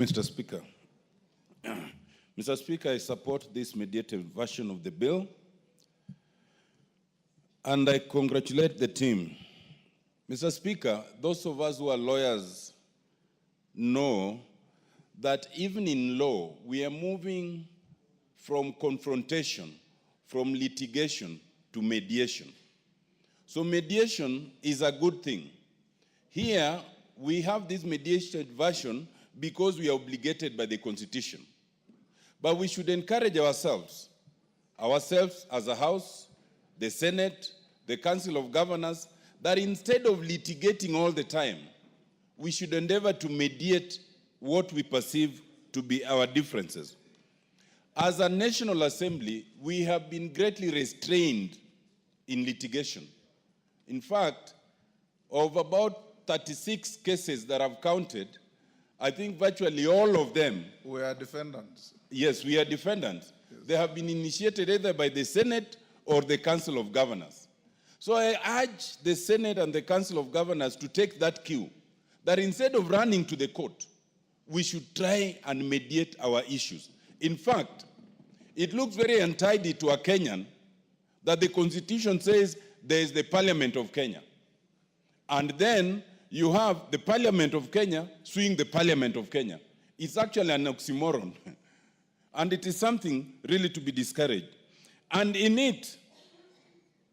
Mr. Speaker. Mr. Speaker, I support this mediated version of the bill, and I congratulate the team. Mr. Speaker, those of us who are lawyers know that even in law, we are moving from confrontation, from litigation to mediation. So mediation is a good thing. Here, we have this mediated version because we are obligated by the Constitution. But we should encourage ourselves as a House, the Senate, the Council of Governors, that instead of litigating all the time, we should endeavor to mediate what we perceive to be our differences. As a National Assembly, we have been greatly restrained in litigation. In fact, of about 36 cases that I've counted, I think virtually all of them... We are defendants. Yes, we are defendants. Yes. They have been initiated either by the Senate or the Council of Governors. So I urge the Senate and the Council of Governors to take that cue, that instead of running to the court, we should try and mediate our issues. In fact, it looks very untidy to a Kenyan that the Constitution says there is the Parliament of Kenya. And then you have the Parliament of Kenya suing the Parliament of Kenya. It's actually an oxymoron. And it is something really to be discouraged. And in it,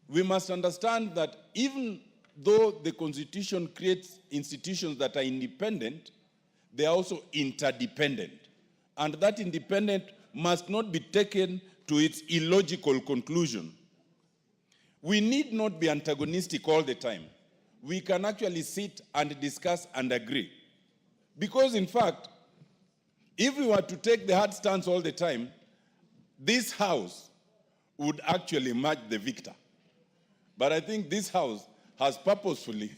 we must understand that even though the Constitution creates institutions that are independent, they are also interdependent. And that independent must not be taken to its illogical conclusion. We need not be antagonistic all the time. We can actually sit and discuss and agree. Because in fact, if we were to take the hard stance all the time, this House would actually match the victor. But I think this House has purposefully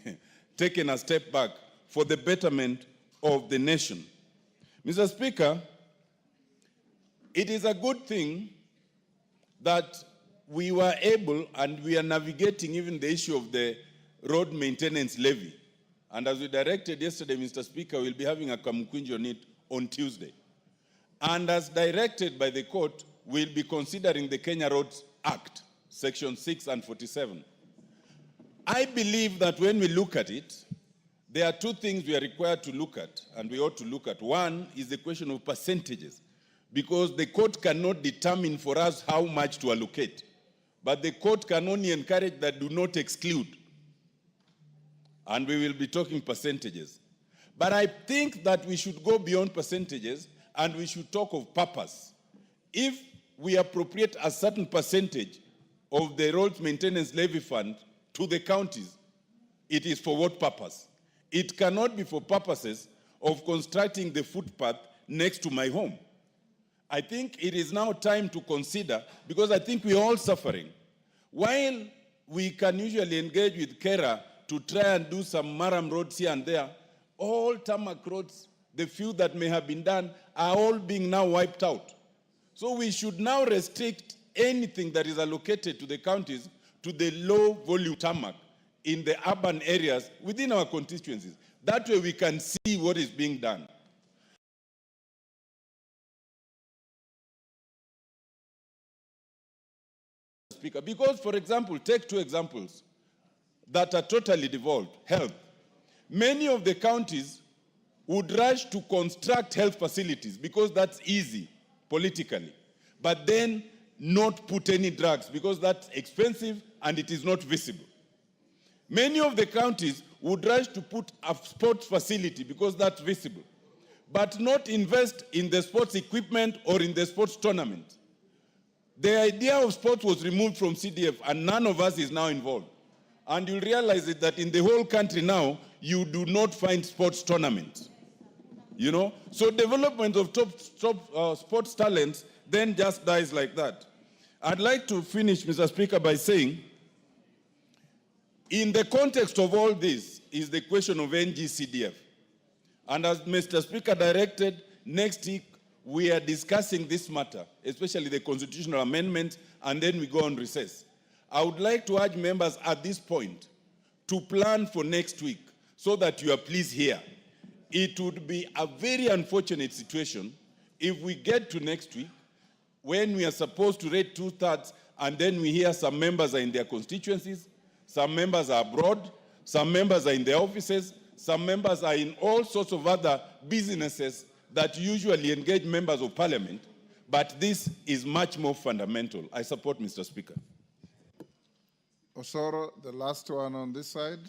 taken a step back for the betterment of the nation. Mr. Speaker, it is a good thing that we were able and we are navigating even the issue of the road maintenance levy. And as we directed yesterday, Mr. Speaker, we'll be having a kamukunji on it on Tuesday. And as directed by the court, we'll be considering the Kenya Roads Act, Section 6 and 47. I believe that when we look at it, there are two things we are required to look at, and we ought to look at. One is the question of percentages, because the court cannot determine for us how much to allocate. But the court can only encourage that do not exclude. And we will be talking percentages. But I think that we should go beyond percentages and we should talk of purpose. If we appropriate a certain percentage of the roads maintenance levy fund to the counties, it is for what purpose? It cannot be for purposes of constructing the footpath next to my home. I think it is now time to consider, because I think we are all suffering. While we can usually engage with KERA to try and do some maram roads here and there, all tarmac roads, the few that may have been done, are all being now wiped out. So we should now restrict anything that is allocated to the counties to the low volume tarmac in the urban areas within our constituencies. That way we can see what is being done. Speaker, because, for example, take two examples that are totally devolved. Health. Many of the counties would rush to construct health facilities because that's easy politically, but then not put any drugs because that's expensive and it is not visible. Many of the counties would rush to put a sports facility because that's visible, but not invest in the sports equipment or in the sports tournament. The idea of sports was removed from CDF and none of us is now involved. And you'll realize that in the whole country now, you do not find sports tournaments. You know? So development of top sports talents then just dies like that. I'd like to finish, Mr. Speaker, by saying, in the context of all this is the question of NGCDF. And as Mr. Speaker directed, next week we are discussing this matter, especially the constitutional amendment, and then we go on recess. I would like to urge members at this point to plan for next week so that you are pleased here. it would be a very unfortunate situation if we get to next week when we are supposed to rate 2/3 and then we hear some members are in their constituencies, some members are abroad, some members are in their offices, some members are in all sorts of other businesses that usually engage members of parliament, but this is much more fundamental. I support Mr. Speaker. Osoro, the last one on this side.